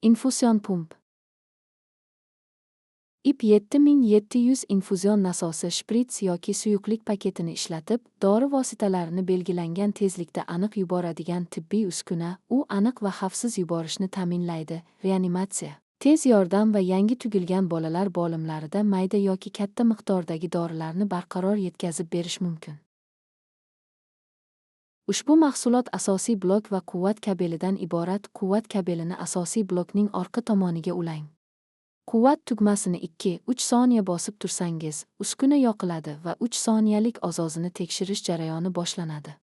Infuzion pump. IP 7700 infuzion nasosi shprits yoki suyuqlik paketini ishlatib, dori vositalarini belgilangan tezlikda aniq yuboradigan tibbiy uskuna. U aniq va xavfsiz yuborishni ta'minlaydi. Reanimatsiya, tez yordam va yangi tugilgan bolalar bo'limlarida mayda yoki katta miqdordagi dorilarni barqaror yetkazib berish mumkin. Ushbu mahsulot asosiy blok va quvvat kabelidan iborat. Quvvat kabelini asosiy blokning orqa tomoniga ulang. Quvvat tugmasini 2-3 soniya bosib tursangiz, uskuna yoqiladi va 3 soniyalik ozozini tekshirish jarayoni boshlanadi.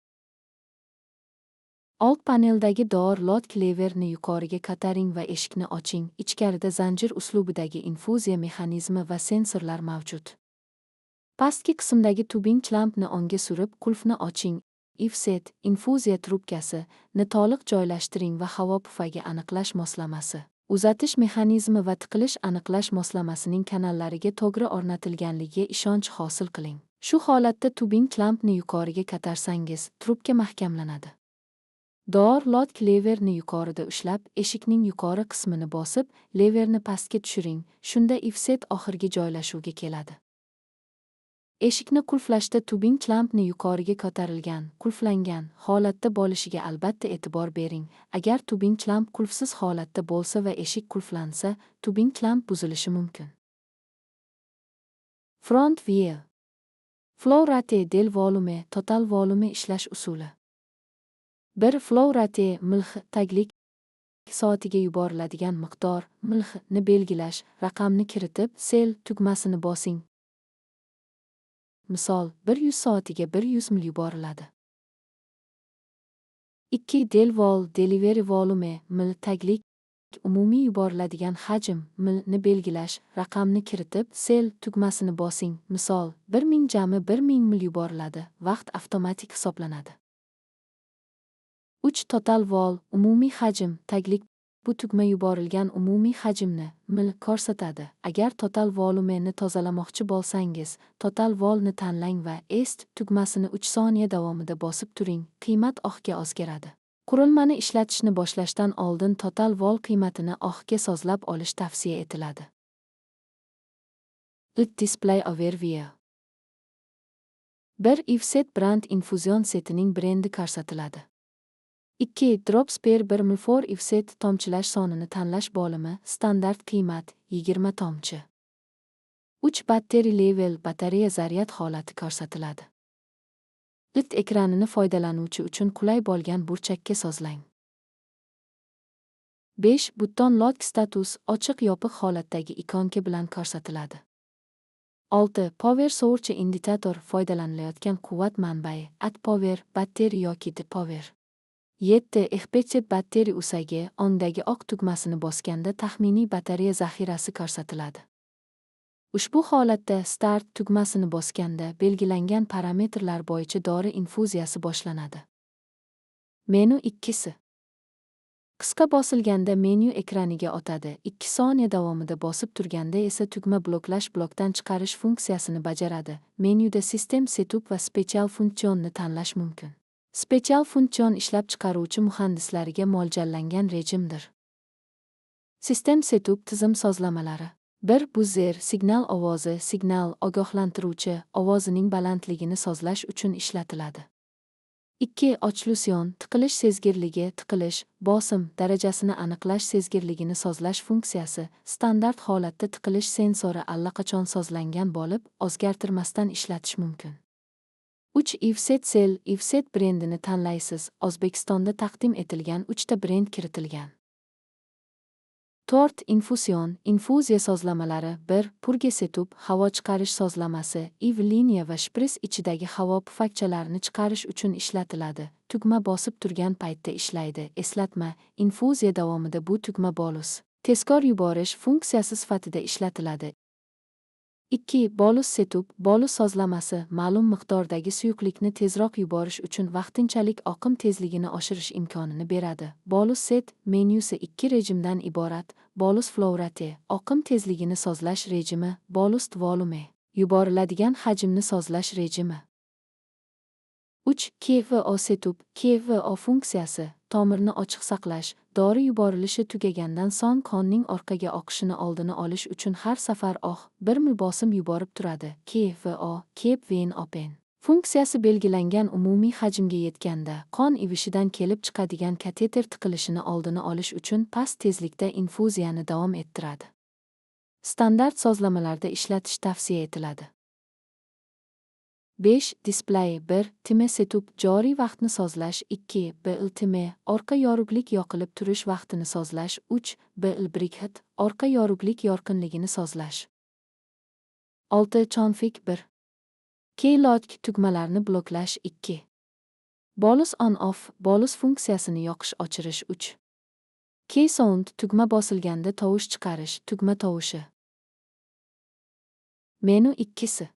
Old paneldagi door-lock leverni yuqoriga ko'taring va eshikni oching. Ichkarida zanjir uslubidagi infuziya mexanizmi va sensorlar mavjud. Pastki qismdagi tubing klampni onga surib, qulfni oching. IFSET infuziya trubkasi ni to'liq joylashtiring va havo pufagi aniqlash moslamasi, uzatish mexanizmi va tiqilish aniqlash moslamasining kanallariga to'g'ri o'rnatilganligiga ishonch hosil qiling. Shu holatda tubing klampni yuqoriga ko'tarsangiz, trubka mahkamlanadi. Door-lock leverni yuqorida ushlab, eshikning yuqori qismini bosib, leverni pastga tushiring. Shunda IFSET oxirgi joylashuvga keladi. Eshikni qulflashda tubing klampni yuqoriga ko'tarilgan, qulflangan holatda bo'lishiga albatta e'tibor bering. Agar tubing klamp qulfsiz holatda bo'lsa va eshik qulflansa, tubing klamp buzilishi mumkin. Front view. Flow rate del volume, total volume ishlash usuli. 1. Flow rate mlh taglik soatiga yuboriladigan miqdor mlh ni belgilash. Raqamni kiritib, sel tugmasini bosing. Misol, 100 soatiga 100 mil yuboriladi. 2. Del vol delivery volume mil taglik umumiy yuboriladigan hajm mil ni belgilash. Raqamni kiritib, sel tugmasini bosing. Misol, 1000 jami 1000 mil yuboriladi. Vaqt avtomatik hisoblanadi. 3. Total vol umumiy hajm taglik bu tugma yuborilgan umumiy hajmni mil ko'rsatadi. Agar total volumeni tozalamoqchi bo'lsangiz, total volni tanlang va est tugmasini 3 soniya davomida bosib turing. Qiymat oqga o'zgaradi. Qurilmani ishlatishni boshlashdan oldin total vol qiymatini oqga sozlab olish tavsiya etiladi. Display overview. 1. IFSET brand infuzion setining brendi ko'rsatiladi. 2. Drops per 1 ml IFSET tomchilash sonini tanlash bo'limi. Standart qiymat 20 tomchi. 3. Battery level batareya zaryad holati ko'rsatiladi. LED ekranini foydalanuvchi uchun qulay bo'lgan burchakka sozlang. 5. Button lock status ochiq yopiq holatdagi ikonka bilan ko'rsatiladi. 6. Power source indikator foydalanilayotgan quvvat manbai, power, batteri yoki power. 7. Expected battery usagi ondagi oq tugmasini bosganda taxminiy batareya zaxirasi ko'rsatiladi. Ushbu holatda start tugmasini bosganda belgilangan parametrlar bo'yicha dori infuziyasi boshlanadi. Menu 2. Qisqa bosilganda menu ekraniga o'tadi. 2 soniya davomida bosib turganda esa tugma bloklash blokdan chiqarish funksiyasini bajaradi. Menyuda System Setup va Special funksionni tanlash mumkin. Special funksion ishlab chiqaruvchi muhandislariga mo'ljallangan rejimdir. System Setup tizim sozlamalari. 1. Buzzer signal ovozi signal ogohlantiruvchi ovozining balandligini sozlash uchun ishlatiladi. 2. Ochlusion tiqilish sezgirligi tiqilish bosim darajasini aniqlash sezgirligini sozlash funksiyasi. Standart holatda tiqilish sensori allaqachon sozlangan bo'lib, o'zgartirmasdan ishlatish mumkin. 3. IFSET Cell IFSET brendini tanlaysiz. O'zbekistonda taqdim etilgan 3 ta brend kiritilgan. 4. Infuzion infuziya sozlamalari. 1. Purge Setup havo chiqarish sozlamasi. IV liniya va shpris ichidagi havo pufakchalarini chiqarish uchun ishlatiladi. Tugma bosib turgan paytda ishlaydi. Eslatma, infuziya davomida bu tugma bolus tezkor yuborish funksiyasi sifatida ishlatiladi. 2. Bolus Setup bolus sozlamasi ma'lum miqdordagi suyuqlikni tezroq yuborish uchun vaqtinchalik oqim tezligini oshirish imkonini beradi. Bolus Set menyusi 2 rejimdan iborat. Bolus Flow Rate oqim tezligini sozlash rejimi. Bolus Volume yuboriladigan hajmni sozlash rejimi. 3. KVO setup. KVO funksiyasi tomirni ochiq saqlash, dori yuborilishi tugagandan so'ng qonning orqaga oqishini oldini olish uchun har safar bir mil bosim yuborib turadi. KVO Keep Vein Open funksiyasi belgilangan umumiy hajmga yetganda qon ivishidan kelib chiqadigan kateter tiqilishini oldini olish uchun past tezlikda infuziyani davom ettiradi. Standart sozlamalarda ishlatish tavsiya etiladi. 5. Display 1. Time setup joriy vaqtni sozlash. 2. BL time orqa yorug'lik yoqilib turish vaqtini sozlash. 3. BL bright orqa yorug'lik yorqinligini sozlash. 6. Config 1. Keylog tugmalarni bloklash. 2. Bolus on off bolus funksiyasini yoqish o'chirish. 3. Key sound tugma bosilganda tovush chiqarish. Tugma tovushi. Menu 2.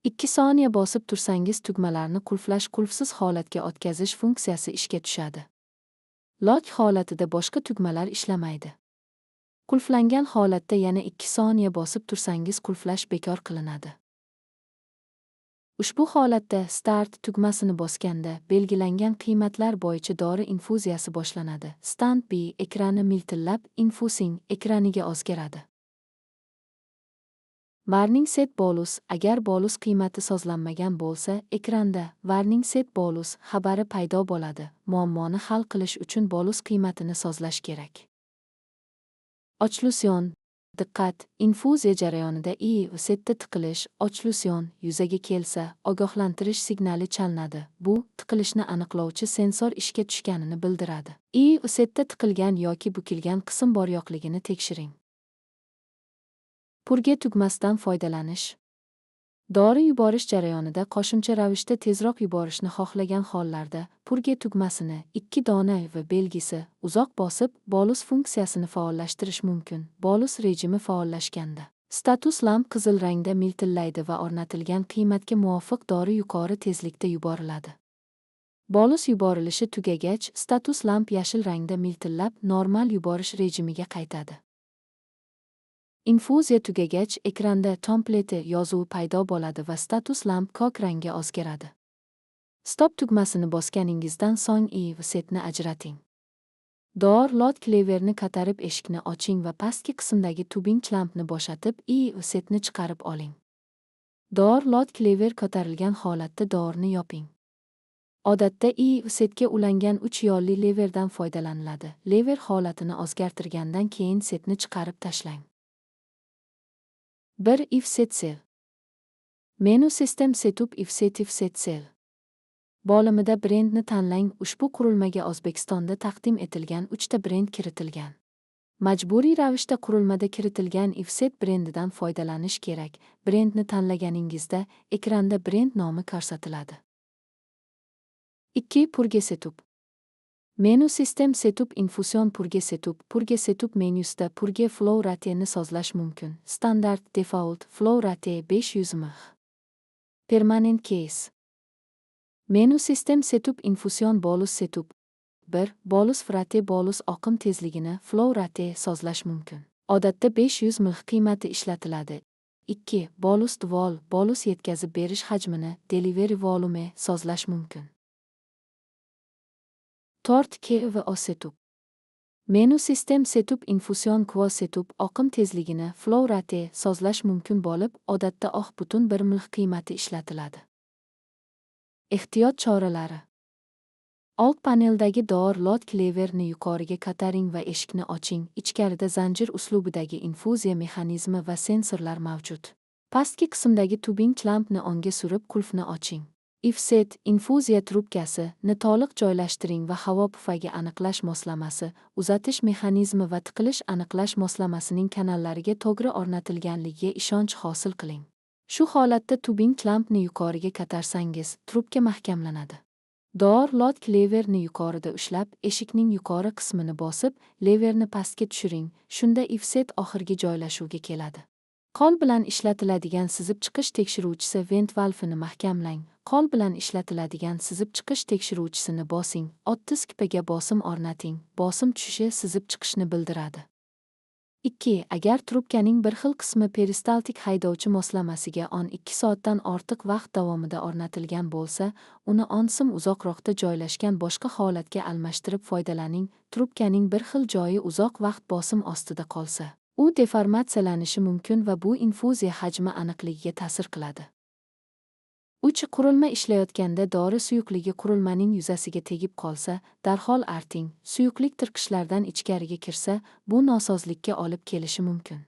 2 soniya bosib tursangiz tugmalarni qulflash qulfsiz holatga o'tkazish funksiyasi ishga tushadi. Lock holatida boshqa tugmalar ishlamaydi. Qulflangan holatda yana 2 soniya bosib tursangiz qulflash bekor qilinadi. Ushbu holatda Start tugmasini bosganda belgilangan qiymatlar bo'yicha dori infuziyasi boshlanadi. Stand B ekrani miltillab infusing ekraniga o'zgaradi. Warning set bolus agar bolus qiymati sozlanmagan bo'lsa, ekranda Warning set bolus xabari paydo bo'ladi. Muammoni hal qilish uchun bolus qiymatini sozlash kerak. Ochlyusion diqqat, infuziya jarayonida setda tiqilish, ochlyusion yuzaga kelsa, ogohlantirish signali chalinadi. Bu tiqilishni aniqlovchi sensor ishga tushganini bildiradi. setda tiqilgan yoki bukilgan qism bor yo'qligini tekshiring. Purga tugmasidan foydalanish. Dori yuborish jarayonida qo'shimcha ravishda tezroq yuborishni xohlagan hollarda purga tugmasini 2 dona va belgisi uzoq bosib bolus funksiyasini faollashtirish mumkin. Bolus rejimi faollashganda status lamp qizil rangda miltillaydi va o'rnatilgan qiymatga muvofiq dori yuqori tezlikda yuboriladi. Bolus yuborilishi tugagach status lamp yashil rangda miltillab normal yuborish rejimiga qaytadi. Infuziya tugagach ekranda template yozuvi paydo bo'ladi va status lamp ko'k rangga o'zgaradi. Stop tugmasini bosganingizdan so'ng setni ajrating. Door load cleaverni ko'tarib eshikni oching va pastki qismdagi tubing lampni bo'shatib setni chiqarib oling. Door load cleaver ko'tarilgan holatda doorni yoping. Odatda setga ulangan 3 yo'lli leverdan foydalaniladi. Lever holatini o'zgartirgandan keyin setni chiqarib tashlang. 1. If set cell. Menu System Setup If set cell. Bo'limida brendni tanlang. Ushbu qurilmaga O'zbekistonda taqdim etilgan 3 ta brend kiritilgan. Majburiy ravishda qurilmada kiritilgan Ifset brendidan foydalanish kerak. Brendni tanlaganingizda ekranda brend nomi ko'rsatiladi. 2. Purga setup. Menu System Setup Infusion Purga setup. Purga setup menyusida purga flow rateni sozlash mumkin. Standart default flow rate 500 mg. Permanent case. Menu System Setup Infusion bolus setup. 1. Bolus rate bolus oqim tezligini flow rate sozlash mumkin. Odatda 500 mg qiymati ishlatiladi. 2. Bolus dvol bolus yetkazib berish hajmini delivery volume sozlash mumkin. 4. KVO setup. Menu System Setup Infusion Quo setup oqim tezligini flow rate sozlash mumkin bo'lib, odatda 1 mg qiymati ishlatiladi. Ehtiyot choralari. Old paneldagi door load cleaverni yuqoriga ko'taring va eshikni oching. Ichkarida zanjir uslubidagi infuziya mexanizmi va sensorlar mavjud. Pastki qismdagi tubing lampni onga surib qulfni oching. Ifset infuziya trubkasi ni to'liq joylashtiring va havo pufagi aniqlash moslamasi, uzatish mexanizmi va tiqilish aniqlash moslamasining kanallariga to'g'ri o'rnatilganligiga ishonch hosil qiling. Shu holatda tubing lampni yuqoriga ko'tarsangiz, trubka mahkamlanadi. Door load cleaverni yuqorida ushlab, eshikning yuqori qismini bosib, leverni pastga tushiring. Shunda ifset oxirgi joylashuvga keladi. Qo'l bilan ishlatiladigan sizib chiqish tekshiruvchisi vent valvini mahkamlang. Qo'l bilan ishlatiladigan sizib chiqish tekshiruvchisini bosing. 30 kipaga bosim o'rnating. Bosim tushishi sizib chiqishni bildiradi. 2. Agar trubkaning bir xil qismi peristaltik haydovchi moslamasiga 2 soatdan ortiq vaqt davomida o'rnatilgan bo'lsa, uni sim uzoqroqda joylashgan boshqa holatga almashtirib foydalaning. Trubkaning bir xil joyi uzoq vaqt bosim ostida qolsa, u deformatsiyalanishi mumkin va bu infuziya hajmi aniqligiga ta'sir qiladi. 3. Qurilma ishlayotganda dori suyuqligi qurilmaning yuzasiga tegib qolsa, darhol arting. Suyuqlik tirqishlardan ichkariga kirsa, bu nosozlikka olib kelishi mumkin.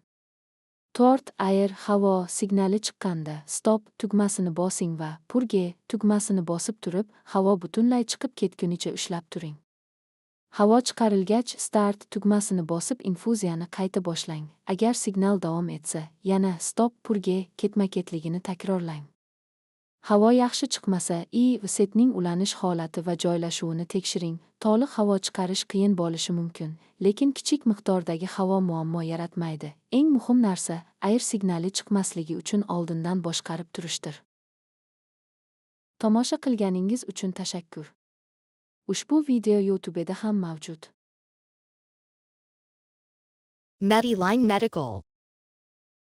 4. Air havo signali chiqqanda stop tugmasini bosing va purge tugmasini bosib turib, havo butunlay chiqib ketgunicha ushlab turing. Havo chiqarilgach, start tugmasini bosib infuziyani qayta boshlang. Agar signal davom etsa, yana stop purge ketma-ketligini takrorlang. Havo yaxshi chiqmasa, setning ulanish holati va joylashuvini tekshiring. To'liq havo chiqarish qiyin bo'lishi mumkin, lekin kichik miqdordagi havo muammo yaratmaydi. Eng muhim narsa air signali chiqmasligi uchun oldindan boshqarib turishdir. Tomosha qilganingiz uchun tashakkur. Ushbu video YouTube'da ham mavjud. Medline Medical